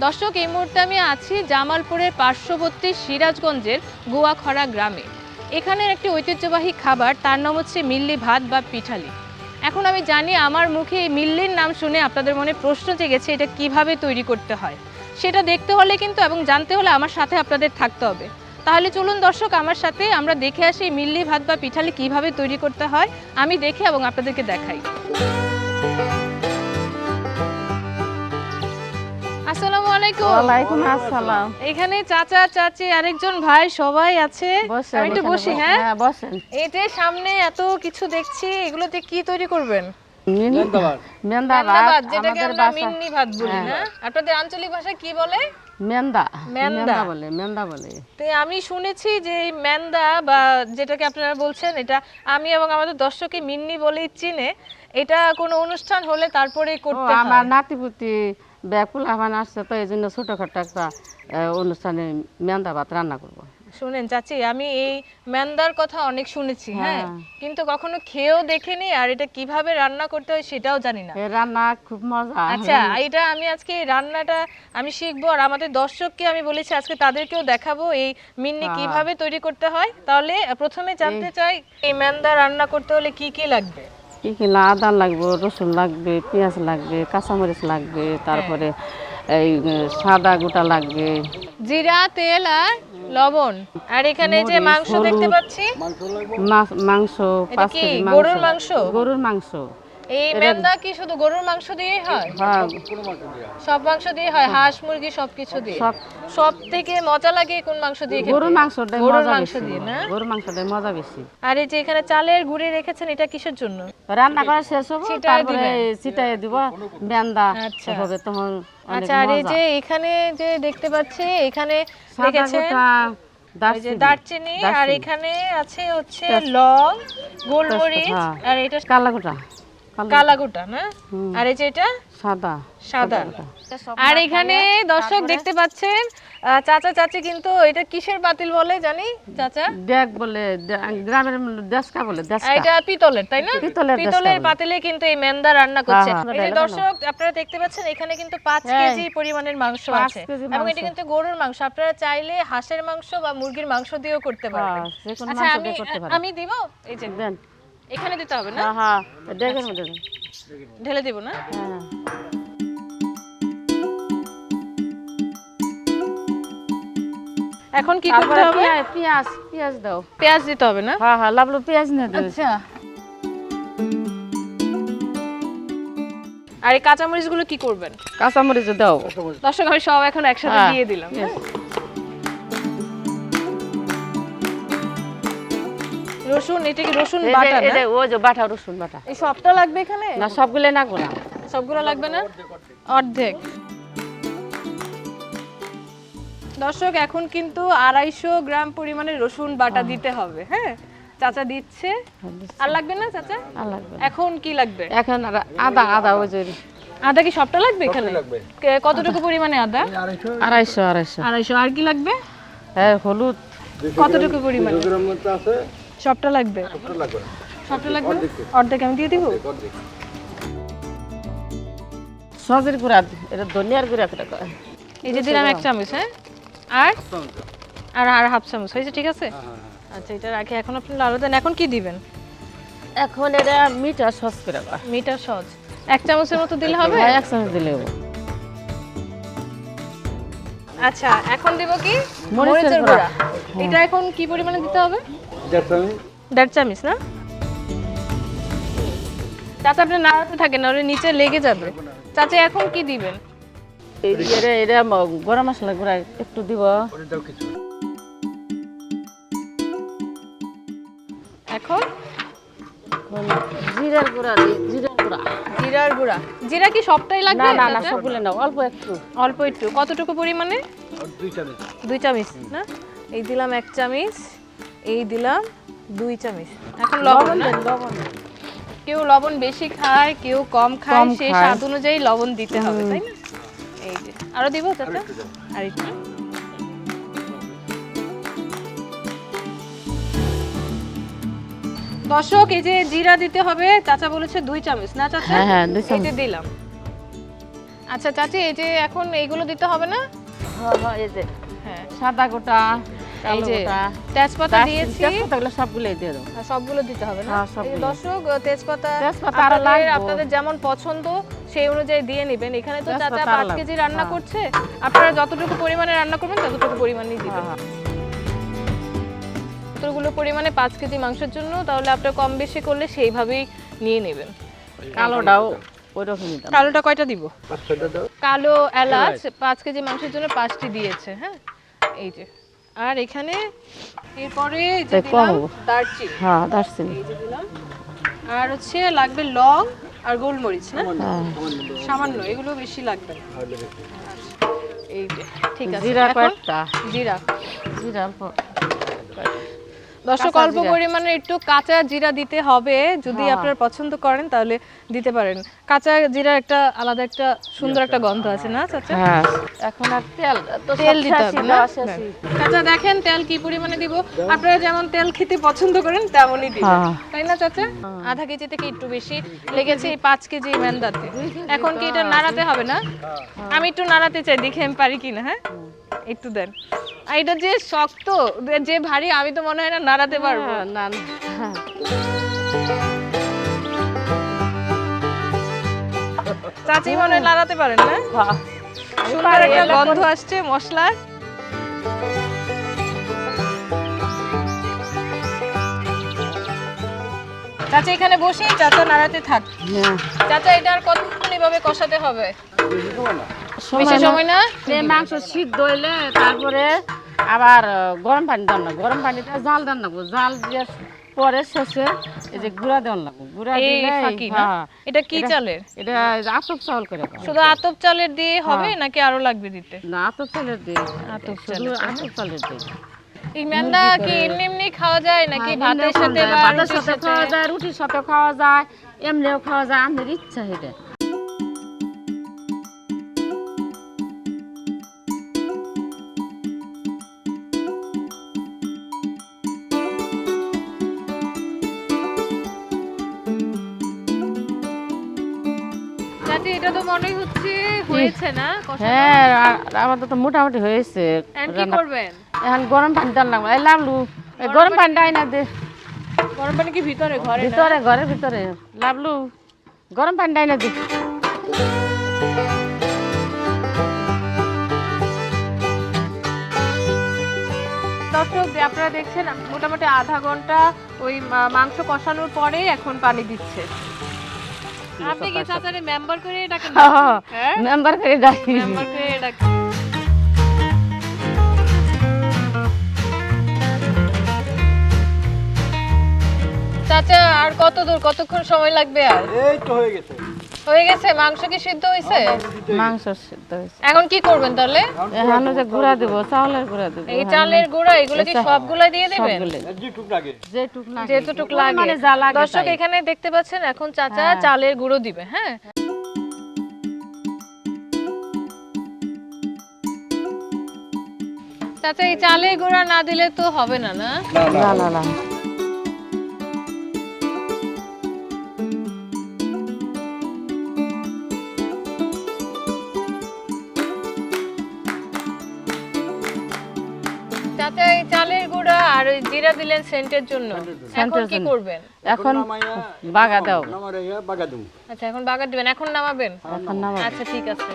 দর্শক, এই মুহূর্তে আমি আছি জামালপুরের পার্শ্ববর্তী সিরাজগঞ্জের গুয়াখরা গ্রামে। এখানের একটি ঐতিহ্যবাহী খাবার, তার নাম হচ্ছে মিল্লি ভাত বা পিঠালি। এখন আমি জানি আমার মুখে এই মিল্লির নাম শুনে আপনাদের মনে প্রশ্ন জেগেছে এটা কিভাবে তৈরি করতে হয়। সেটা দেখতে হলে কিন্তু এবং জানতে হলে আমার সাথে আপনাদের থাকতে হবে। তাহলে চলুন দর্শক, আমার সাথে আমরা দেখে আসি মিল্লি ভাত বা পিঠালি কিভাবে তৈরি করতে হয়। আমি দেখে এবং আপনাদেরকে দেখাই। আসসালামু আলাইকুম। ওয়ালাইকুম আসসালাম। এখানে চাচা চাচি আরেকজন ভাই সবাই আছে। আমি একটু বসি। হ্যাঁ বসেন। এই যে সামনে এত কিছু দেখছি, এগুলোতে কি তৈরি করবেন? মেন্দা ভাত, যেটাকে আমরা মিন্নি ভাত বলি না? আপনাদের আঞ্চলিক ভাষায় কি বলে? মেন্দা মেন্দা বলে, মেন্দা বলে। তো আমি শুনেছি যে এই মেন্দা বা যেটাকে আপনারা বলছেন, এটা আমি এবং আমাদের দর্শকই মিন্নি বলেই চিনে। এটা কোনো অনুষ্ঠান হলে তারপরে করতে হয়। আমার নাতিপুতি ব্যাকুল আহ্বান আসছে, তো এই জন্য ছোটখাটো একটা অনুষ্ঠানে মেন্দা ভাত রান্না করবো। শুনেন চাচি, আমি এই মেন্দার কথা অনেক শুনেছি, হ্যাঁ, কিন্তু কখনো খেয়েও দেখিনি, আর এটা কিভাবে রান্না করতে হয় সেটাও জানি না। এই রান্না খুব মজা। আচ্ছা, এটা আমি আজকে এই রান্নাটা আমি শিখবো, আর আমাদের দর্শককে আমি বলেছি আজকে তাদেরকেও দেখাবো এই মিন্নি কিভাবে তৈরি করতে হয়। তাহলে প্রথমে জানতে চাই, এই মেন্দা রান্না করতে হলে কি কি লাগবে? কি কি না, আদা লাগবে, রসুন লাগবে, পেঁয়াজ লাগবে, কাঁচামরিচ লাগবে, তারপরে এই সাদা গোটা লাগবে, জিরা, তেল আর লবণ। আর এখানে যে মাংস দেখতে পাচ্ছি, মাংস, এটা কি গরুর মাংস? গরুর মাংস। এই মেন্দা কি শুধু গরুর মাংস দিয়েই হয়? সব মাংস দিয়ে হয়, হাঁস মুরগি সবকিছু দিয়ে। সব থেকে মজা লাগে কোন মাংস দিয়ে খেতে? গরুর মাংসটা গরুর মাংস দিয়ে না? গরুর মাংসটা মজা বেশি। আর এই যে এখানে চালের গুঁড়ি রেখেছেন, এটা কিসের জন্য? রান্না করা শেষ হবে, তারপরে ছিটাইয়ে দিব মেন্দা হবে তখন। আচ্ছা, আর এই যে এখানে যে দেখতে পাচ্ছি, এখানে রেখেছেন দারচিনি, আর এখানে আছে হচ্ছে লং, গোলমরিচ, আর এটা কালা গোটা না? আর এই যে এটা সাদা। আর এখানে দর্শক দেখতে পাচ্ছেন চাচা চাচি কিন্তু এটা কিসের পাতিল বলে জানি চাচা? ডেক বলে, গ্রামের দেশকা বলে। এটা পিতলের, তাই না? পিতলের পাতিলে কিন্তু এই মেন্দা রান্না করছে। এই যে দর্শক আপনারা দেখতে পাচ্ছেন, এখানে কিন্তু 5 কেজি পরিমাণের মাংস আছে, এবং এটা কিন্তু গরুর মাংস। আপনারা চাইলে হাঁসের মাংস বা মুরগির মাংস দিয়েও করতে পারবেন। আচ্ছা, আমি দিব, এই যে দেন, এখানে দিতে হবে না? হ্যাঁ, ডেকের মধ্যে ঢেলে দিব না? হ্যাঁ। এখন কি করতে হবে? পেঁয়াজ দাও। পেঁয়াজ দিতে হবে না? হ্যাঁ, লাবলু পেঁয়াজ নিয়ে দাও। আচ্ছা, আর এই কাঁচামরিচ গুলো কি করবেন? কাঁচামরিচ দাও। দর্শক, আমি সব এখন একসাথে দিয়ে দিলাম। রসুন, এটা কি রসুন বাটা না? ওই যে বাটা, রসুন বাটা। এই সবটা লাগবে এখানে? না, সবগুলো লাগবে না। সবগুলো লাগবে না, অর্ধেক। দর্শক, এখন কিন্তু 250 গ্রাম পরিমাণের রসুন বাটা দিতে হবে। হ্যাঁ, চাচা দিচ্ছে। আর লাগবে না চাচা? আর লাগবে। এখন কি লাগবে? এখন আদা ওই যে আদা কি সবটা লাগবে এখানে? কতটুকু পরিমাণে আদা? 250। আর কি লাগবে? হ্যাঁ, হলুদ কতটুকু পরিমাণে? সবটা লাগবে? সবটা লাগবে, অর্ধেক আমি দিয়ে দিব। সজের গুঁড়া, এটা ধনিয়ার গুঁড়া করে কয়। এই যে দিলাম 1 চামচ। হ্যাঁ, আর হাফ চামচ হয়েছে, ঠিক আছে? আচ্ছা, এটা রাখি। এখন আপনি লাড়ু দেন। এখন কি দিবেন? এখন এটা মিঠা সস করে কয়। মিঠা সস 1 চামচের মতো দিলে হবে? হ্যাঁ, 1 চামচ দিলে হবে। আচ্ছা, এখন দিব কি? মরিচের গুঁড়া। এটা এখন কি পরিমাণে দিতে হবে? 1.5 চামচ না? চাচা, আপনি নাড়াতে থাকেন, নাহলে নিচে লেগে যাবে। চাচা, এখন কি দিবেন? এটা গরম মশলা গুঁড়া একটু দিব। এখন জিরার গুঁড়া জিরার গুঁড়া। জিরা কি সবটাই লাগবে? না, সবগুলো না, অল্প একটু। অল্প একটু। কতটুকু পরিমাণে? 2 চামচ না? এই দিলাম 1 চামচ, এই দিলাম 2 চামচ। এখন লবণ। কেউ লবণ বেশি খায়, কেউ কম খায়, সেই স্বাদ অনুযায়ী লবণ দিতে হবে, তাই না? এই যে আরো দিব চাচা, আর একটু। দর্শক, এই যে জিরা দিতে হবে, চাচা বলেছে 2 চামচ না চাচা? হ্যাঁ, 2 চামচ দিলাম। আচ্ছা চাচি, এই যে এখন এইগুলো দিতে হবে না? হ্যাঁ এই যে হ্যাঁ, সাদা গোটা, এই কালো যে গোটা, তেজপাতা দিয়েছি। তেজপাতাগুলো সবগুলোই দিয়ে দাও। আর সবগুলো দিতে হবে না? হ্যাঁ, এই যে সবগুলো। দর্শক, তেজপাতা তেজপাতা আরো লাগবে। আপনাদের যেমন পছন্দ সেই অনুযায়ী দিয়ে নেবেন। এখানে তো চাচা তেজপাতা আরো 5 কেজি লাগবে। রান্না হ্যাঁ। করছে, আপনারা যতটুকু পরিমাণে রান্না করবেন ততটুকু পরিমাণেই দিবেন। হ্যাঁ, যতগুলো পরিমাণে 5 কেজি মাংসের জন্য, তাহলে আপনারা কম বেশি করলে সেইভাবেই নিয়ে নেবেন। কালোটাও ওই রকমই দাও। কালোটা কয়টা দিব? কালো এলাচ 5 কেজি মাংসের জন্য 5টি দিয়েছে। হ্যাঁ, এই যে। আর এখানে এরপরে যে তাই দিলাম কম। দারচিনি, হ্যাঁ দারচিনি। এই যে দিলাম। আর হচ্ছে লাগবে লং আর গোলমরিচ, না হ্যাঁ সামান্য, এগুলো বেশি লাগবে না। এই যে ঠিক আছে। জিরা এখন কয়েকটা, জিরা, জিরা অল্প। দর্শক কাঁচা অল্প জিরা। পরিমাণে একটু কাঁচা জিরা দিতে হবে, যদি হ্যাঁ। আপনারা পছন্দ করেন তাহলে দিতে পারেন। কাঁচা জিরার একটা আলাদা একটা সুন্দর একটা গন্ধ আছে, না চাচা? হ্যাঁ এখন আর তেল তো তেল সব দিতে শেষই হবে না? দেওয়া শেষই। চাচা দেখেন তেল কি পরিমাণে দিব, আপনারা যেমন তেল খেতে পছন্দ করেন তেমনই দিবেন, হ্যাঁ। তাই না চাচা? আধা কেজি থেকে একটু বেশি লেগেছে এই 5 কেজি মেন্দাতে। এখন কি এটা নাড়াতে হবে না? আমি একটু নাড়াতে চাই, দেখি আমি পারি কিনা। হ্যাঁ, একটু দেন। আর এটা যে শক্ত, যে ভারী, আমি তো মনে হয় না নাড়াতে পারবো। হ্যাঁ, না না। হ্যাঁ। চাচি মনে হয় নাড়াতে পারেন না? হ্যাঁ। সুন্দর একটা গন্ধ আসছে মশলার। চাচা এখানে বসেই চাচা নাড়াতে থাক। হ্যাঁ। চাচা এটা আর কতক্ষণ এভাবে কষাতে হবে? সময় বেশি না। সময় না? যে মাংস সিদ্ধ হইলে তারপরে আবার গরম পানি দেন না, গরম পানিতে জাল দেন না, জাল দিয়ে পরে শেষে এই যে গুঁড়া দেন লাগবে, গুঁড়া এই দিলে ফাঁকি না? হ্যাঁ, এটা কি চালের? এটা আতপ চাউল করে খাওয়া। শুধু আতপ চালের দিয়ে হবে নাকি আরো লাগবে দিতে? না আতপ চালের দিই, আতপ শুধু চালের। আতপ চালের দিই। এই মেন্দা কি এমনি এমনি খাওয়া যায় নাকি হ্যাঁ, ভাতের এমনিও সাথে খাওয়া বা যায়, ভাতের রুটির সাথে সাথে? খাওয়া যায়, রুটির সাথে খাওয়া যায়, এমনিও খাওয়া যায়, আমাদের ইচ্ছা এটা। চাচি এটা তো মনেই হচ্ছে হয়েছে না কষানো? হ্যাঁ আমাদের তো মোটামুটি হয়েছে। এখন কি রান্না- করবেন? এখন গরম পানি দেন লাগবে। এই লাভলু এই গরম পানি ডাই না দে, গরম পানি কি ভিতরে ঘরে না? ভিতরে ঘরের ভিতরে। লাভলু গরম পানি ডাই না দে। দর্শক আপনারা দেখছেন মোটামুটি আধা ঘন্টা ওই মাংস কষানোর পরে এখন পানি দিচ্ছে। আপনি কি চাচারে মেম্বার করে ডাকেন? হ্যাঁ, মেম্বার করে ডাকি। মেম্বার করে ডাকেন। চাচা আর কত দূর, কতক্ষণ সময় লাগবে? আর এই তো হয়ে গেছে। হয়ে গেছে? মাংস কি সিদ্ধ হয়েছে? মাংস সিদ্ধ হয়েছে। এখন কি করবেন তাহলে? এখন যে গুঁড়া দিব, চাউলের গুঁড়া দিব। এই চালের গুঁড়া এগুলো কি সবগুলাই দিয়ে দিবেন? সবগুলো। যেটুক লাগে। যেটুক লাগে। যেটুক লাগে। মানে যা লাগে দর্শক তাই। এখানে দেখতে পাচ্ছেন এখন চাচা হ্যাঁ। চালের গুঁড়ো দিবে। হ্যাঁ, চাচা এই চালের গুঁড়া না দিলে তো হবে না, না? না না না। চাচা এই চালের গুঁড়া আর ওই জিরা দিলেন সেন্টের জন্য, এখন সেন্টের কি জন্য। করবেন? এখন নামাইয়া বাগা দাও। নামাইয়া বাগা দেবো। আচ্ছা এখন বাগার দিবেন, এখন নামাবেন? এখন নামা। আচ্ছা ঠিক আছে।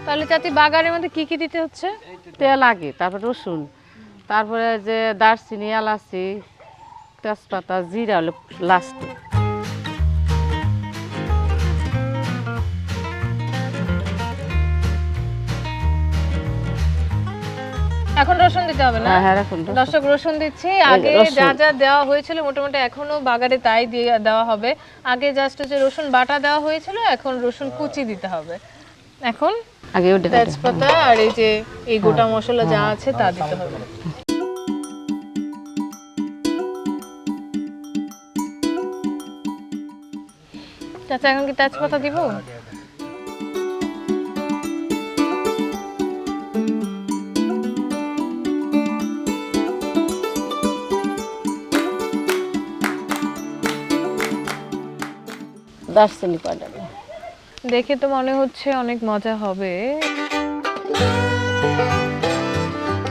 তাহলে চাচি বাগারের মধ্যে কি কি দিতে হচ্ছে? তেল আগে, তারপর রসুন, তারপরে যে দারচিনি, এলাচি, তেজপাতা, জিরা হলো লাস্টে। এখন রসুন দিতে হবে না? হ্যাঁ হ্যাঁ রাখুন। দর্শক রসুন দিচ্ছি। আগে রসুন। যা যা দেওয়া হয়েছিল মোটামুটি এখনো বাগারে তাই দিয়ে দেওয়া হবে। আগে জাস্ট যে রসুন বাটা দেওয়া হয়েছিল, এখন রসুন কুচি দিতে হবে। এখন আগে ওটা তেজপাতা আর এই যে এই গোটা মশলা যা আছে তা দিতে হবে। চাচা এখন কি তেজপাতা দিব? দারচিনি কয়টা দেবো। দেখে তো মনে হচ্ছে অনেক মজা হবে।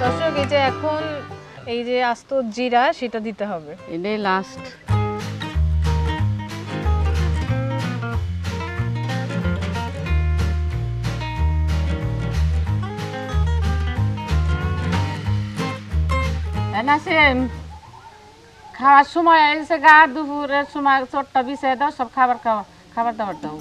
দর্শক, এই যে এখন এই যে আস্ত জিরা সেটা দিতে হবে। এটাই লাস্ট। নাসিম, খাওয়ার সময় এসে গা, দুপুরের সময় চটটা বিছিয়ে দাও, সব খাবার দাবার দাও।